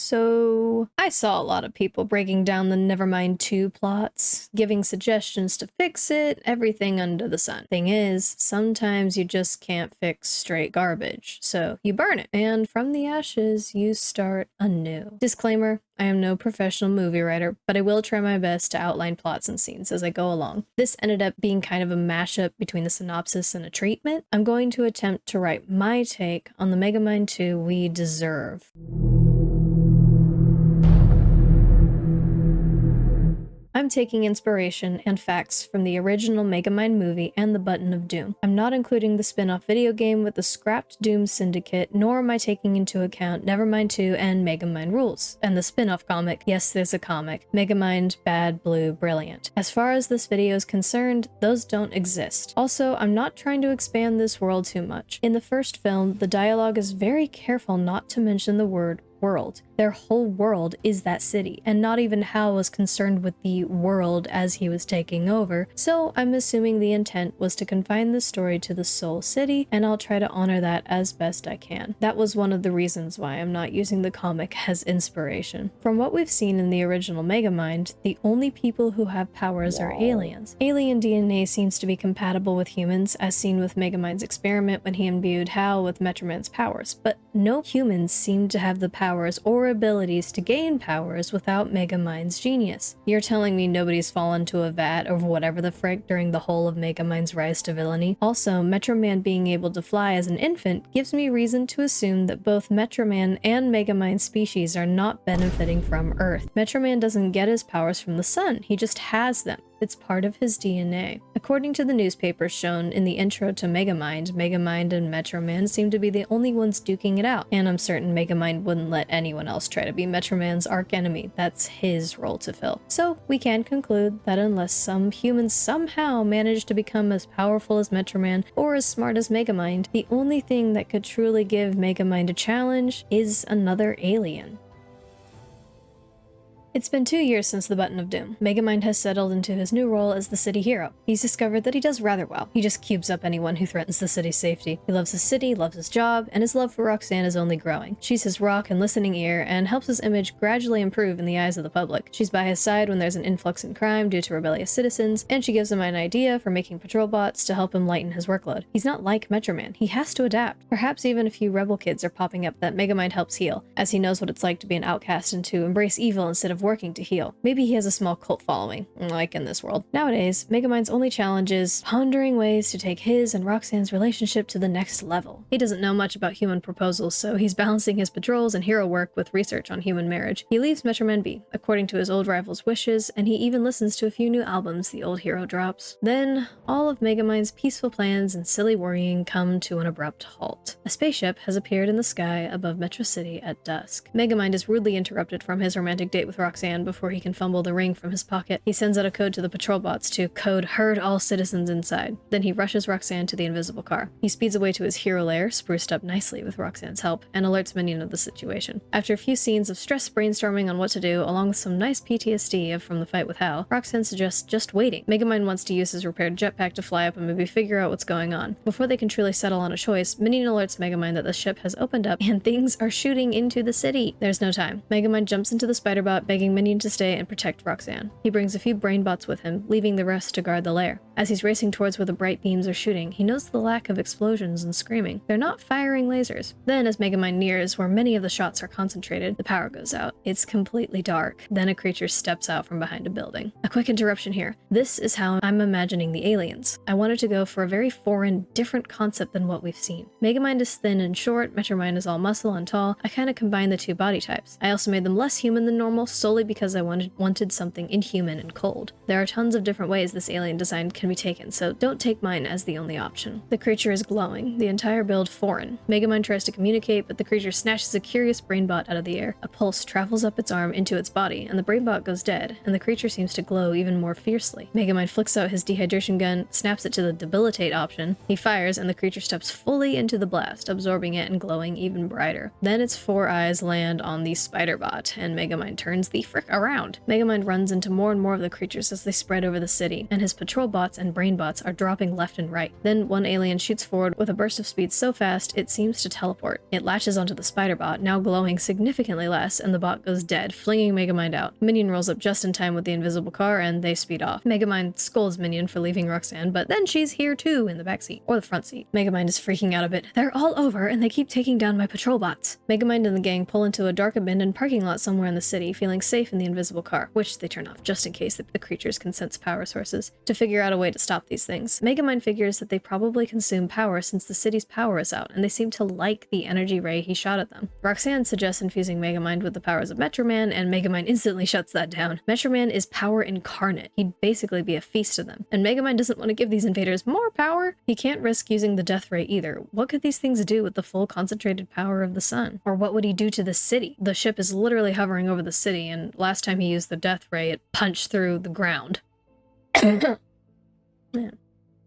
So, I saw a lot of people breaking down the Nevermind 2 plots, giving suggestions to fix it, everything under the sun. Thing is, sometimes you just can't fix straight garbage, so you burn it, and from the ashes, you start anew. Disclaimer, I am no professional movie writer, but I will try my best to outline plots and scenes as I go along. This ended up being kind of a mashup between the synopsis and a treatment. I'm going to attempt to write my take on the Megamind 2 we deserve. I'm taking inspiration and facts from the original Megamind movie and the Button of Doom. I'm not including the spin-off video game with the scrapped Doom Syndicate, nor am I taking into account Nevermind 2 and Megamind Rules, and the spin-off comic. Yes, there's a comic. Megamind, Bad, Blue, Brilliant. As far as this video is concerned, those don't exist. Also, I'm not trying to expand this world too much. In the first film, the dialogue is very careful not to mention the word world. Their whole world is that city, and not even Hal was concerned with the world as he was taking over, so I'm assuming the intent was to confine the story to the Soul City, and I'll try to honor that as best I can. That was one of the reasons why I'm not using the comic as inspiration. From what we've seen in the original Megamind, the only people who have powers are aliens. Alien DNA seems to be compatible with humans, as seen with Megamind's experiment when he imbued Hal with Metroman's powers, but no humans seem to have the powers or abilities to gain powers without Megamind's genius. You're telling me nobody's fallen to a vat of whatever the frick during the whole of Megamind's rise to villainy? Also, Metroman being able to fly as an infant gives me reason to assume that both Metroman and Megamind species are not benefiting from Earth. Metroman doesn't get his powers from the sun, he just has them. It's part of his DNA. According to the newspapers shown in the intro to Megamind, Megamind and Metroman seem to be the only ones duking it out, and I'm certain Megamind wouldn't let anyone else try to be Metroman's archenemy. That's his role to fill. So we can conclude that unless some humans somehow manage to become as powerful as Metroman or as smart as Megamind, the only thing that could truly give Megamind a challenge is another alien. It's been 2 years since the Button of Doom. Megamind has settled into his new role as the city hero. He's discovered that he does rather well. He just cubes up anyone who threatens the city's safety. He loves his city, loves his job, and his love for Roxanne is only growing. She's his rock and listening ear, and helps his image gradually improve in the eyes of the public. She's by his side when there's an influx in crime due to rebellious citizens, and she gives him an idea for making patrol bots to help him lighten his workload. He's not like Metroman. He has to adapt. Perhaps even a few rebel kids are popping up that Megamind helps heal, as he knows what it's like to be an outcast and to embrace evil instead of working to heal. Maybe he has a small cult following, like in this world. Nowadays, Megamind's only challenge is pondering ways to take his and Roxanne's relationship to the next level. He doesn't know much about human proposals, so he's balancing his patrols and hero work with research on human marriage. He leaves Metroman be, according to his old rival's wishes, and he even listens to a few new albums the old hero drops. Then, all of Megamind's peaceful plans and silly worrying come to an abrupt halt. A spaceship has appeared in the sky above Metro City at dusk. Megamind is rudely interrupted from his romantic date with Roxanne before he can fumble the ring from his pocket. He sends out a code to the patrol bots to code herd all citizens inside. Then he rushes Roxanne to the invisible car. He speeds away to his hero lair, spruced up nicely with Roxanne's help, and alerts Minion of the situation. After a few scenes of stress brainstorming on what to do, along with some nice PTSD from the fight with Hal, Roxanne suggests just waiting. Megamind wants to use his repaired jetpack to fly up and maybe figure out what's going on. Before they can truly settle on a choice, Minion alerts Megamind that the ship has opened up and things are shooting into the city. There's no time. Megamind jumps into the spider bot, begging Minion to stay and protect Roxanne. He brings a few brain bots with him, leaving the rest to guard the lair. As he's racing towards where the bright beams are shooting, he notes the lack of explosions and screaming. They're not firing lasers. Then, as Megamind nears where many of the shots are concentrated, the power goes out. It's completely dark. Then a creature steps out from behind a building. A quick interruption here. This is how I'm imagining the aliens. I wanted to go for a very foreign, different concept than what we've seen. Megamind is thin and short, Metromind is all muscle and tall. I kind of combined the two body types. I also made them less human than normal solely because I wanted something inhuman and cold. There are tons of different ways this alien design can be taken, so don't take mine as the only option. The creature is glowing, the entire build foreign. Megamind tries to communicate, but the creature snatches a curious brainbot out of the air. A pulse travels up its arm into its body, and the brainbot goes dead, and the creature seems to glow even more fiercely. Megamind flicks out his dehydration gun, snaps it to the debilitate option. He fires, and the creature steps fully into the blast, absorbing it and glowing even brighter. Then its four eyes land on the spider bot, and Megamind turns the frick around. Megamind runs into more and more of the creatures as they spread over the city, and his patrol bots and brain bots are dropping left and right. Then one alien shoots forward with a burst of speed so fast it seems to teleport. It latches onto the spider bot, now glowing significantly less, and the bot goes dead, flinging Megamind out. Minion rolls up just in time with the invisible car, and they speed off. Megamind scolds Minion for leaving Roxanne, but then she's here too in the backseat, or the front seat. Megamind is freaking out a bit. They're all over, and they keep taking down my patrol bots. Megamind and the gang pull into a dark abandoned parking lot somewhere in the city, feeling safe in the invisible car, which they turn off just in case the creatures can sense power sources, to figure out a way to stop these things. Megamind figures that they probably consume power since the city's power is out, and they seem to like the energy ray he shot at them. Roxanne suggests infusing Megamind with the powers of Metroman, and Megamind instantly shuts that down. Metroman is power incarnate. He'd basically be a feast to them. And Megamind doesn't want to give these invaders more power. He can't risk using the death ray either. What could these things do with the full concentrated power of the sun? Or what would he do to the city? The ship is literally hovering over the city, and last time he used the death ray, it punched through the ground. Man.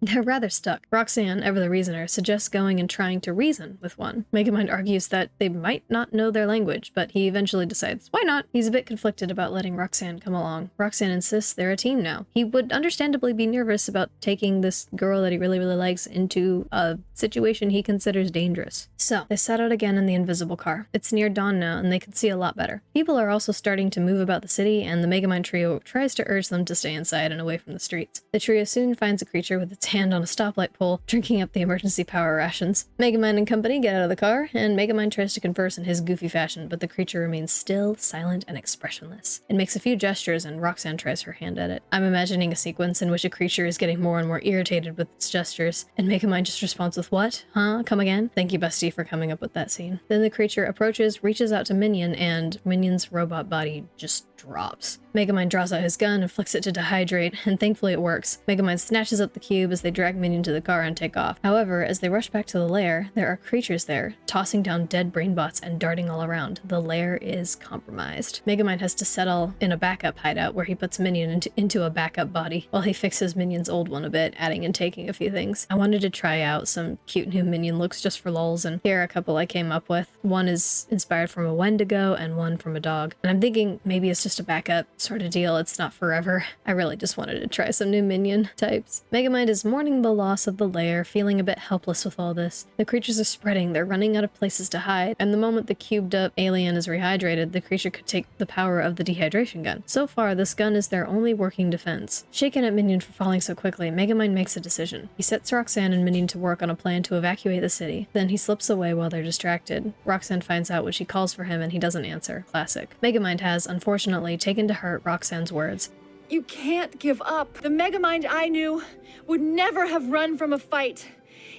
They're rather stuck. Roxanne, ever the reasoner, suggests going and trying to reason with one. Megamind argues that they might not know their language, but he eventually decides, why not? He's a bit conflicted about letting Roxanne come along. Roxanne insists they're a team now. He would understandably be nervous about taking this girl that he really likes into a situation he considers dangerous. So, they set out again in the invisible car. It's near dawn now, and they can see a lot better. People are also starting to move about the city, and the Megamind trio tries to urge them to stay inside and away from the streets. The trio soon finds a creature with its hand on a stoplight pole, drinking up the emergency power rations. Megamind and company get out of the car, and Megamind tries to converse in his goofy fashion, but the creature remains still, silent, and expressionless. It makes a few gestures, and Roxanne tries her hand at it. I'm imagining a sequence in which a creature is getting more and more irritated with its gestures, and Megamind just responds with, what? Huh? Come again? Thank you, Bestie, for coming up with that scene. Then the creature approaches, reaches out to Minion, and Minion's robot body just drops. Megamind draws out his gun and flicks it to dehydrate, and thankfully it works. Megamind snatches up the cube as they drag Minion to the car and take off. However, as they rush back to the lair, there are creatures there, tossing down dead brainbots and darting all around. The lair is compromised. Megamind has to settle in a backup hideout where he puts Minion into a backup body, while he fixes Minion's old one a bit, adding and taking a few things. I wanted to try out some cute new Minion looks just for lulz, and here are a couple I came up with. One is inspired from a Wendigo and one from a dog. And I'm thinking maybe it's just a backup sort of deal, it's not forever. I really just wanted to try some new Minion types. Megamind is mourning the loss of the lair, feeling a bit helpless with all this. The creatures are spreading, they're running out of places to hide, and the moment the cubed up alien is rehydrated, the creature could take the power of the dehydration gun. So far, this gun is their only working defense. Shaken at Minion for falling so quickly, Megamind makes a decision. He sets Roxanne and Minion to work on a plan to evacuate the city. Then he slips away while they're distracted. Roxanne finds out what she calls for him and he doesn't answer. Classic. Megamind has, unfortunately, taken to heart Roxanne's words. You can't give up. The Megamind I knew would never have run from a fight,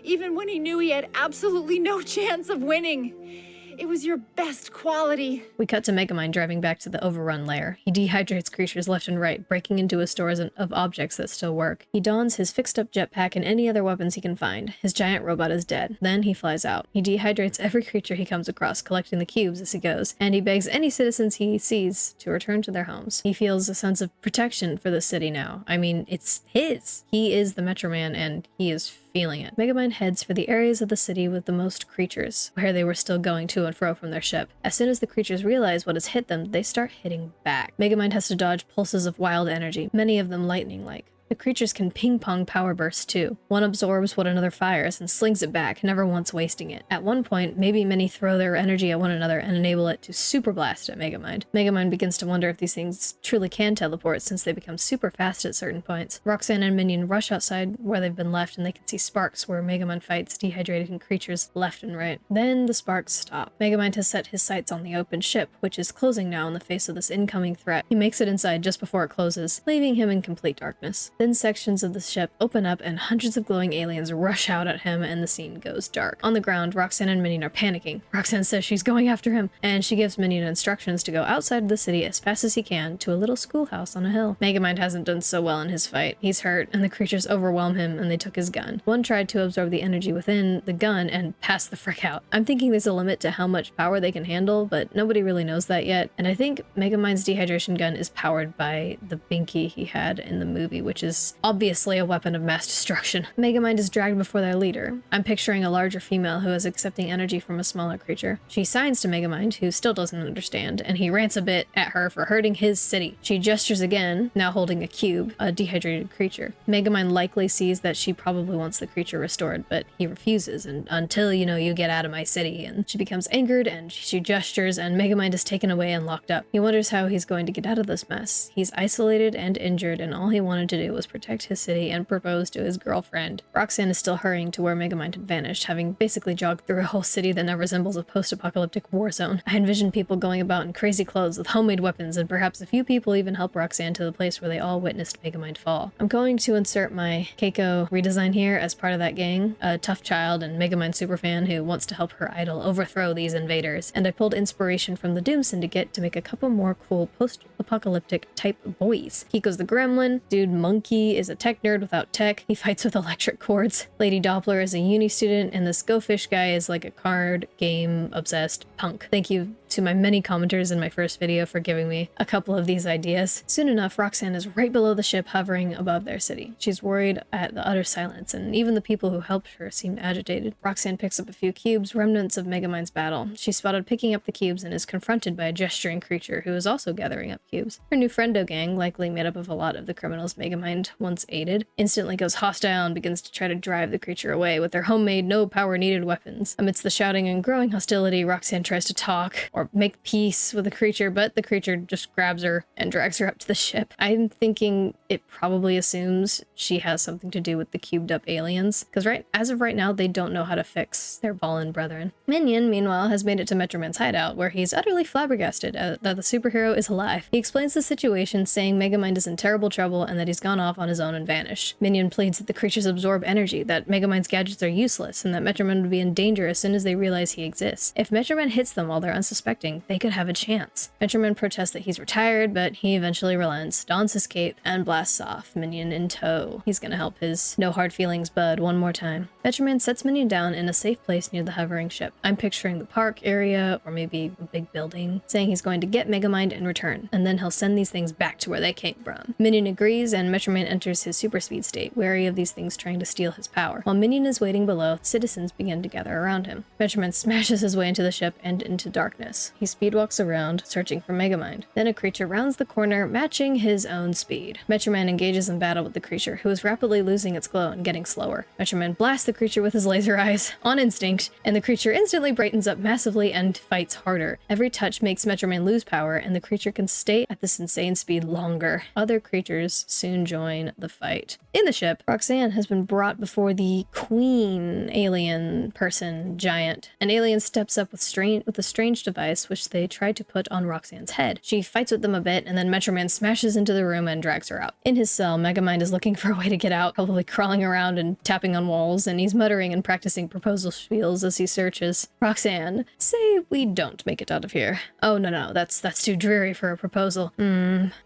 even when he knew he had absolutely no chance of winning. It was your best quality. We cut to Megamind driving back to the overrun lair. He dehydrates creatures left and right, breaking into his stores of objects that still work. He dons his fixed-up jetpack and any other weapons he can find. His giant robot is dead. Then he flies out. He dehydrates every creature he comes across, collecting the cubes as he goes, and he begs any citizens he sees to return to their homes. He feels a sense of protection for the city now. I mean, it's his. He is the Metroman, and he is feeling it. Megamind heads for the areas of the city with the most creatures, where they were still going to and fro from their ship. As soon as the creatures realize what has hit them, they start hitting back. Megamind has to dodge pulses of wild energy, many of them lightning-like. The creatures can ping-pong power bursts too. One absorbs what another fires and slings it back, never once wasting it. At one point, maybe many throw their energy at one another and enable it to super blast at Megamind. Megamind begins to wonder if these things truly can teleport since they become super fast at certain points. Roxanne and Minion rush outside where they've been left and they can see sparks where Megamind fights dehydrated creatures left and right. Then the sparks stop. Megamind has set his sights on the open ship, which is closing now in the face of this incoming threat. He makes it inside just before it closes, leaving him in complete darkness. Then sections of the ship open up and hundreds of glowing aliens rush out at him and the scene goes dark. On the ground, Roxanne and Minion are panicking. Roxanne says she's going after him, and she gives Minion instructions to go outside of the city as fast as he can to a little schoolhouse on a hill. Megamind hasn't done so well in his fight. He's hurt, and the creatures overwhelm him and they took his gun. One tried to absorb the energy within the gun and passed the frick out. I'm thinking there's a limit to how much power they can handle, but nobody really knows that yet, and I think Megamind's dehydration gun is powered by the binky he had in the movie, which is obviously a weapon of mass destruction. Megamind is dragged before their leader. I'm picturing a larger female who is accepting energy from a smaller creature. She signs to Megamind, who still doesn't understand, and he rants a bit at her for hurting his city. She gestures again, now holding a cube, a dehydrated creature. Megamind likely sees that she probably wants the creature restored, but he refuses, and until, you get out of my city. And she becomes angered, and she gestures, and Megamind is taken away and locked up. He wonders how he's going to get out of this mess. He's isolated and injured, and all he wanted to do was protect his city and propose to his girlfriend. Roxanne is still hurrying to where Megamind had vanished, having basically jogged through a whole city that now resembles a post-apocalyptic war zone. I envision people going about in crazy clothes with homemade weapons, and perhaps a few people even help Roxanne to the place where they all witnessed Megamind fall. I'm going to insert my Keiko redesign here as part of that gang, a tough child and Megamind superfan who wants to help her idol overthrow these invaders, and I pulled inspiration from the Doom Syndicate to make a couple more cool post-apocalyptic type boys. Kiko's the gremlin, Dude Monkey is a tech nerd without tech, he fights with electric cords, Lady Doppler is a uni student, and this Go Fish guy is like a card game obsessed punk. Thank you to my many commenters in my first video for giving me a couple of these ideas. Soon enough, Roxanne is right below the ship hovering above their city. She's worried at the utter silence, and even the people who helped her seem agitated. Roxanne picks up a few cubes, remnants of Megamind's battle. She's spotted picking up the cubes and is confronted by a gesturing creature who is also gathering up cubes. Her new friendo gang, likely made up of a lot of the criminals Megamind once aided, instantly goes hostile and begins to try to drive the creature away with their homemade, no power needed weapons. Amidst the shouting and growing hostility, Roxanne tries to talk or make peace with the creature, but the creature just grabs her and drags her up to the ship. I'm thinking it probably assumes she has something to do with the cubed up aliens, because as of right now, they don't know how to fix their fallen brethren. Minion, meanwhile, has made it to Metroman's hideout, where he's utterly flabbergasted that the superhero is alive. He explains the situation, saying Megamind is in terrible trouble and that he's gone off on his own and vanished. Minion pleads that the creatures absorb energy, that Megamind's gadgets are useless, and that Metroman would be in danger as soon as they realize he exists. If Metroman hits them while they're unsuspecting, they could have a chance. Metroman protests that he's retired, but he eventually relents, dons his cape, and blasts off, Minion in tow. He's gonna help his no hard feelings bud one more time. Metroman sets Minion down in a safe place near the hovering ship. I'm picturing the park area, or maybe a big building, saying he's going to get Megamind in return, and then he'll send these things back to where they came from. Minion agrees, and Metroman enters his super speed state, wary of these things trying to steal his power. While Minion is waiting below, citizens begin to gather around him. Metroman smashes his way into the ship and into darkness. He speedwalks around, searching for Megamind. Then a creature rounds the corner, matching his own speed. Metroman engages in battle with the creature, who is rapidly losing its glow and getting slower. Metroman blasts the creature with his laser eyes, on instinct, and the creature instantly brightens up massively and fights harder. Every touch makes Metroman lose power, and the creature can stay at this insane speed longer. Other creatures soon join the fight. In the ship, Roxanne has been brought before the queen alien person giant. An alien steps up with a strange device which they try to put on Roxanne's head. She fights with them a bit, and then Metroman smashes into the room and drags her out. In his cell, Megamind is looking for a way to get out, probably crawling around and tapping on walls, and he's muttering and practicing proposal spiels as he searches. Roxanne, say we don't make it out of here. Oh, no, that's too dreary for a proposal.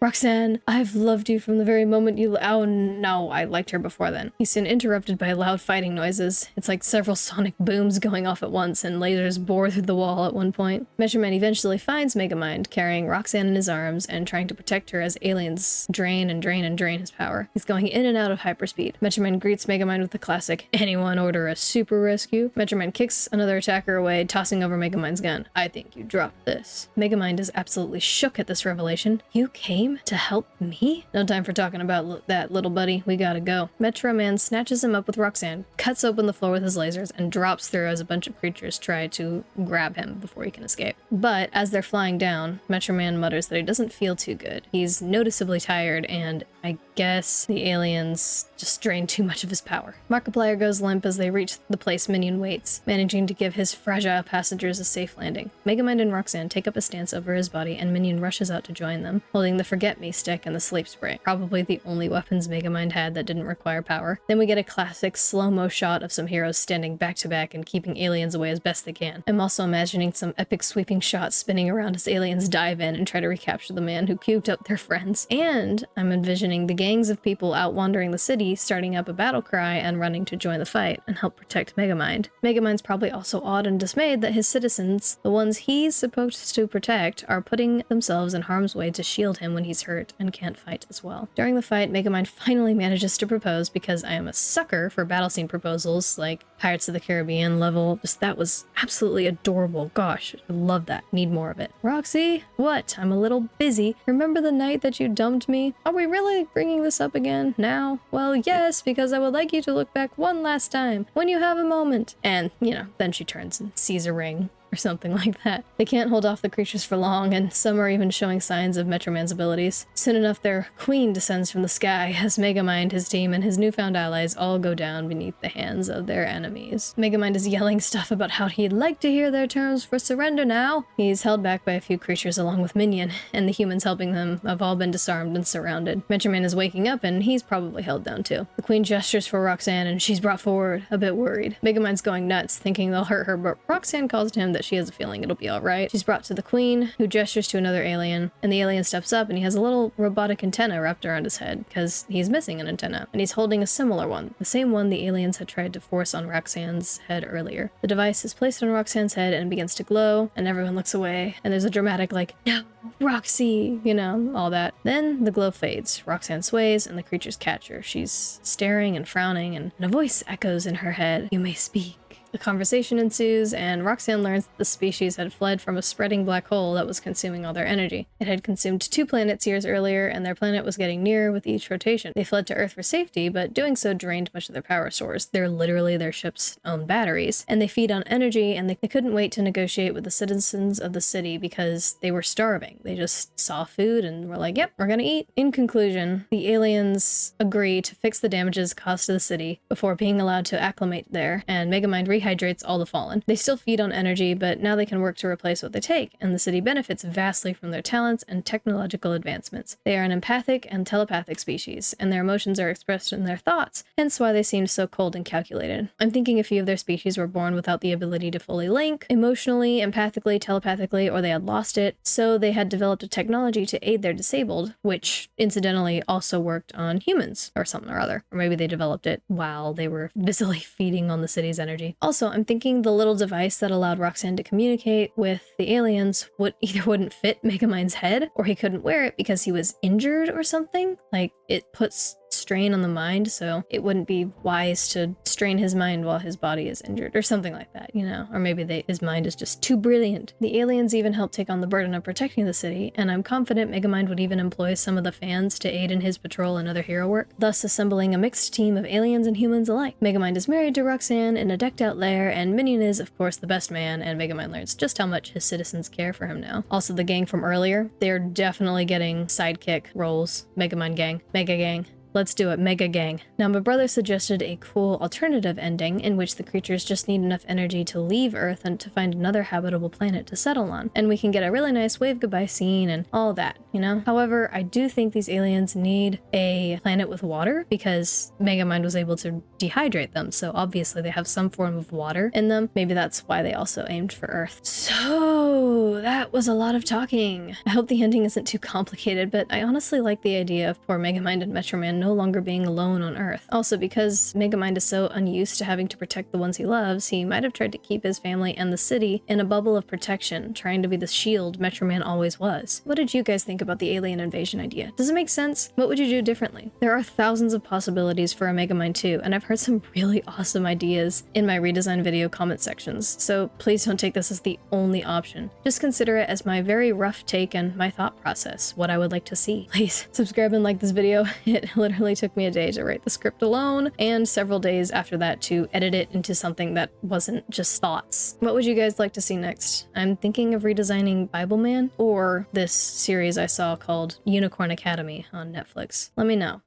Roxanne, I've loved you from the very moment you— oh, no, I liked her before then. He's soon interrupted by loud fighting noises. It's like several sonic booms going off at once, and lasers bore through the wall at one point. Metroman eventually finds Megamind, carrying Roxanne in his arms and trying to protect her as aliens drain his power. He's going in and out of hyperspeed. Metroman greets Megamind with the classic, anyone order a super rescue? Metroman kicks another attacker away, tossing over Megamind's gun. I think you dropped this. Megamind is absolutely shook at this revelation. You came to help me? No time for talking about that, little buddy. We gotta go. Metroman snatches him up with Roxanne, cuts open the floor with his lasers, and drops through as a bunch of creatures try to grab him before he can escape. But as they're flying down, Metroman mutters that he doesn't feel too good. He's noticeably tired, and I guess the aliens just drained too much of his power. Markiplier goes limp as they reach the place Minion waits, managing to give his fragile passengers a safe landing. Megamind and Roxanne take up a stance over his body, and Minion rushes out to join them, holding the Forget-Me stick and the sleep spray, probably the only weapons Megamind had that didn't require power. Then we get a classic slow-mo shot of some heroes standing back to back and keeping aliens away as best they can. I'm also imagining some epic sweeping looking shot spinning around as aliens dive in and try to recapture the man who cubed up their friends. And I'm envisioning the gangs of people out wandering the city starting up a battle cry and running to join the fight and help protect Megamind. Megamind's probably also awed and dismayed that his citizens, the ones he's supposed to protect, are putting themselves in harm's way to shield him when he's hurt and can't fight as well. During the fight, Megamind finally manages to propose, because I am a sucker for battle scene proposals like Pirates of the Caribbean level. Just that was absolutely adorable. Gosh, I love that. Need more of it. Roxy, what? I'm a little busy. Remember the night that you dumped me? Are we really bringing this up again now? Well, yes, because I would like you to look back one last time when you have a moment. And, you know, then she turns and sees a ring. Or something like that. They can't hold off the creatures for long, and some are even showing signs of Metroman's abilities. Soon enough, their queen descends from the sky as Megamind, his team, and his newfound allies all go down beneath the hands of their enemies. Megamind is yelling stuff about how he'd like to hear their terms for surrender now. He's held back by a few creatures along with Minion, and the humans helping them have all been disarmed and surrounded. Metroman is waking up, and he's probably held down too. The queen gestures for Roxanne, and she's brought forward, a bit worried. Megamind's going nuts, thinking they'll hurt her, but Roxanne calls to him that she has a feeling it'll be alright. She's brought to the queen, who gestures to another alien, and the alien steps up and he has a little robotic antenna wrapped around his head, because he's missing an antenna, and he's holding a similar one, the same one the aliens had tried to force on Roxanne's head earlier. The device is placed on Roxanne's head and begins to glow, and everyone looks away, and there's a dramatic like, no, Roxy, you know, all that. Then the glow fades, Roxanne sways, and the creatures catch her. She's staring and frowning, and a voice echoes in her head, "You may speak." A conversation ensues, and Roxanne learns that the species had fled from a spreading black hole that was consuming all their energy. It had consumed 2 planets years earlier, and their planet was getting nearer with each rotation. They fled to Earth for safety, but doing so drained much of their power source. They're literally their ship's own batteries, and they feed on energy, and they couldn't wait to negotiate with the citizens of the city because they were starving. They just saw food and were like, yep, we're gonna eat. In conclusion, the aliens agree to fix the damages caused to the city before being allowed to acclimate there, and Megamind rehydrates all the fallen. They still feed on energy, but now they can work to replace what they take, and the city benefits vastly from their talents and technological advancements. They are an empathic and telepathic species, and their emotions are expressed in their thoughts, hence why they seem so cold and calculated. I'm thinking a few of their species were born without the ability to fully link, emotionally, empathically, telepathically, or they had lost it, so they had developed a technology to aid their disabled, which incidentally also worked on humans, or something or other. Or maybe they developed it while they were busily feeding on the city's energy. Also, I'm thinking the little device that allowed Roxanne to communicate with the aliens wouldn't fit Megamind's head, or he couldn't wear it because he was injured or something. Like, it puts strain on the mind, so it wouldn't be wise to strain his mind while his body is injured, or something like that, you know? Or maybe his mind is just too brilliant. The aliens even helped take on the burden of protecting the city, and I'm confident Megamind would even employ some of the fans to aid in his patrol and other hero work, thus assembling a mixed team of aliens and humans alike. Megamind is married to Roxanne in a decked-out lair, and Minion is, of course, the best man, and Megamind learns just how much his citizens care for him now. Also, the gang from earlier, they're definitely getting sidekick roles. Megamind gang, Mega gang. Let's do it, Mega Gang. Now, my brother suggested a cool alternative ending in which the creatures just need enough energy to leave Earth and to find another habitable planet to settle on. And we can get a really nice wave goodbye scene and all that, you know? However, I do think these aliens need a planet with water because Megamind was able to dehydrate them, so obviously they have some form of water in them. Maybe that's why they also aimed for Earth. So, that was a lot of talking. I hope the ending isn't too complicated, but I honestly like the idea of poor Megamind and Metroman no longer being alone on Earth. Also, because Megamind is so unused to having to protect the ones he loves, he might have tried to keep his family and the city in a bubble of protection, trying to be the shield Metroman always was. What did you guys think about the alien invasion idea? Does it make sense? What would you do differently? There are thousands of possibilities for a Megamind 2, and I've heard some really awesome ideas in my redesign video comment sections, so please don't take this as the only option. Just consider it as my very rough take and my thought process, what I would like to see. Please subscribe and like this video. It literally took me a day to write the script alone, and several days after that to edit it into something that wasn't just thoughts. What would you guys like to see next? I'm thinking of redesigning Bible Man, or this series I saw called Unicorn Academy on Netflix. Let me know.